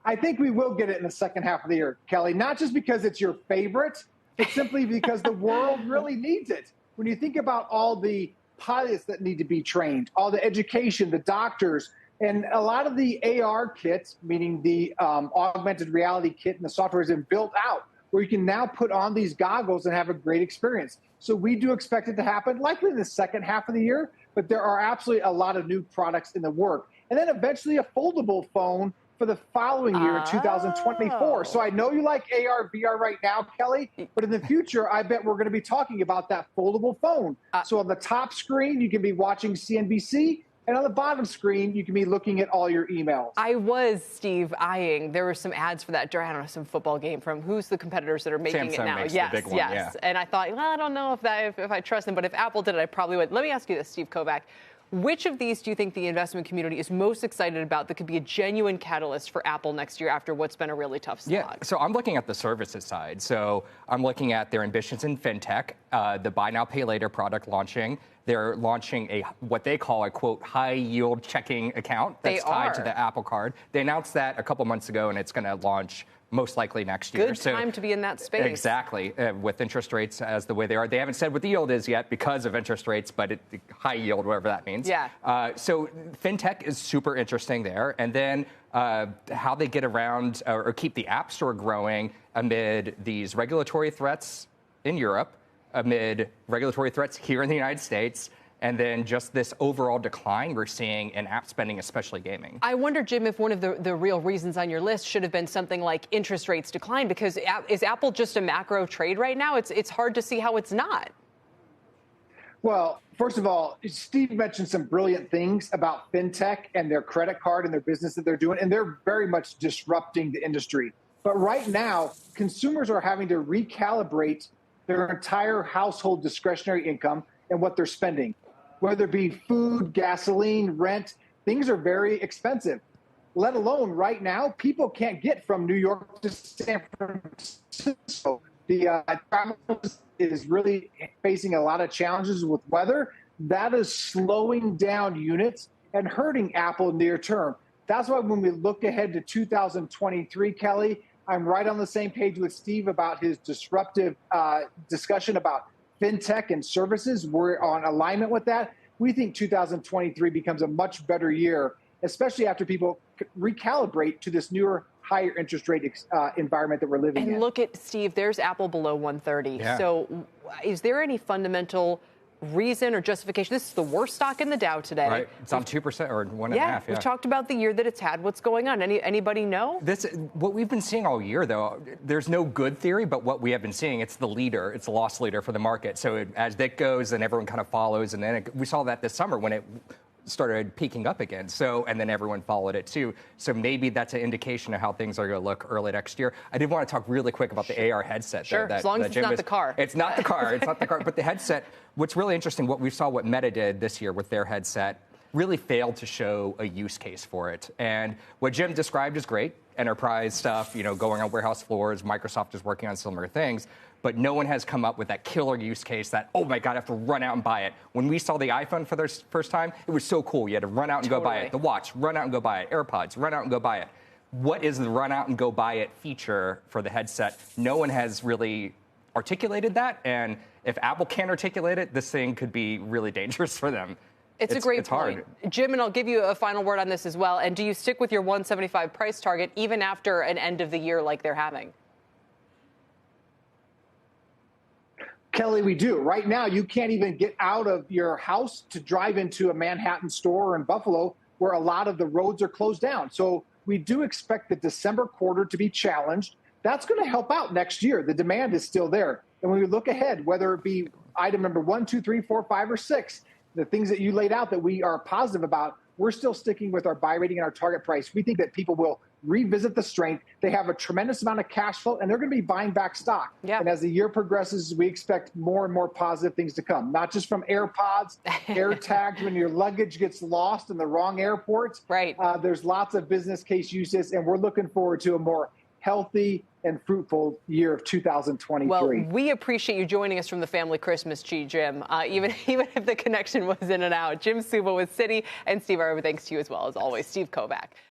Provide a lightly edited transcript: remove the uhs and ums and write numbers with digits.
I think we will get it in the second half of the year, Kelly, not just because it's your favorite, but simply because the world really needs it. When you think about all the pilots that need to be trained, all the education, the doctors, and a lot of the AR kits, meaning the augmented reality kit and the software has been built out where you can now put on these goggles and have a great experience. So we do expect it to happen, likely in the second half of the year, but there are absolutely a lot of new products in the work. And then eventually a foldable phone for the following year, 2024. So I know you like AR, VR right now, Kelly, but in the future, I bet we're going to be talking about that foldable phone. So on the top screen, you can be watching CNBC. And on the bottom screen, you can be looking at all your emails. I was, Steve, eyeing. There were some ads for that during, I don't know, some football game from who's the competitors that are making Samsung it now. Makes Yes, the big one, yes. yeah. And I thought, well, I don't know if I trust them, but if Apple did it, I probably would. Let me ask you this, Steve Kovac. Which of these do you think the investment community is most excited about that could be a genuine catalyst for Apple next year after what's been a really tough slog? Yeah, so I'm looking at the services side. So I'm looking at their ambitions in fintech, the buy now, pay later product launching. They're launching what they call a, quote, high yield checking account that's tied to the Apple Card. They announced that a couple months ago, and it's going to launch most likely next year. Good time to be in that space. Exactly, with interest rates as the way they are. They haven't said what the yield is yet because of interest rates, but high yield, whatever that means. Yeah. So fintech is super interesting there. And then how they get around or keep the App Store growing amid these regulatory threats in Europe, amid regulatory threats here in the United States, and then just this overall decline we're seeing in app spending, especially gaming. I wonder, Jim, if one of the real reasons on your list should have been something like interest rates decline, because is Apple just a macro trade right now? It's hard to see how it's not. Well, first of all, Steve mentioned some brilliant things about fintech and their credit card and their business that they're doing, and they're very much disrupting the industry. But right now, consumers are having to recalibrate their entire household discretionary income and what they're spending. Whether it be food, gasoline, rent, things are very expensive. Let alone right now, people can't get from New York to San Francisco. The travel is really facing a lot of challenges with weather. That is slowing down units and hurting Apple near term. That's why when we look ahead to 2023, Kelly, I'm right on the same page with Steve about his disruptive discussion about fintech and services. We're on alignment with that. We think 2023 becomes a much better year, especially after people recalibrate to this newer, higher interest rate environment that we're living in. And look at, Steve, there's Apple below 130. Yeah. So is there any fundamental reason or justification? This is the worst stock in the Dow today. Right. It's on 2% or 1.5%. Yeah, we've talked about the year that it's had. What's going on? Anybody know? What we've been seeing all year, though, there's no good theory, but what we have been seeing, it's the leader. It's the loss leader for the market. So as that goes, then everyone kind of follows. And then we saw that this summer when it started peaking up again. And then everyone followed it too. So maybe that's an indication of how things are going to look early next year. I did want to talk really quick about the AR headset. Sure, though, as long as it's not the car. It's not the car. It's not the car. But the headset, what's really interesting, what Meta did this year with their headset, really failed to show a use case for it. And what Jim described is great. Enterprise stuff, going on warehouse floors. Microsoft is working on similar things. But no one has come up with that killer use case that, oh, my God, I have to run out and buy it. When we saw the iPhone for the first time, it was so cool. You had to run out and go buy it. The watch, run out and go buy it. AirPods, run out and go buy it. What is the run out and go buy it feature for the headset? No one has really articulated that. And if Apple can't articulate it, this thing could be really dangerous for them. It's a great point. Hard. Jim, and I'll give you a final word on this as well. And do you stick with your 175 price target even after an end of the year like they're having? Kelly, we do. Right now, you can't even get out of your house to drive into a Manhattan store in Buffalo where a lot of the roads are closed down. So we do expect the December quarter to be challenged. That's going to help out next year. The demand is still there. And when we look ahead, whether it be item number 1, 2, 3, 4, 5, or 6, the things that you laid out that we are positive about, we're still sticking with our buy rating and our target price. We think that people will revisit the strength. They have a tremendous amount of cash flow, and they're going to be buying back stock. Yeah. And as the year progresses, we expect more and more positive things to come, not just from AirPods, AirTags when your luggage gets lost in the wrong airport. Right. There's lots of business case uses, and we're looking forward to a more healthy and fruitful year of 2023. Well, we appreciate you joining us from the family Christmas tree, Jim, even if the connection was in and out. Jim Suva with Citi, and Steve Irwin, thanks to you as well, as always. Steve Kovac.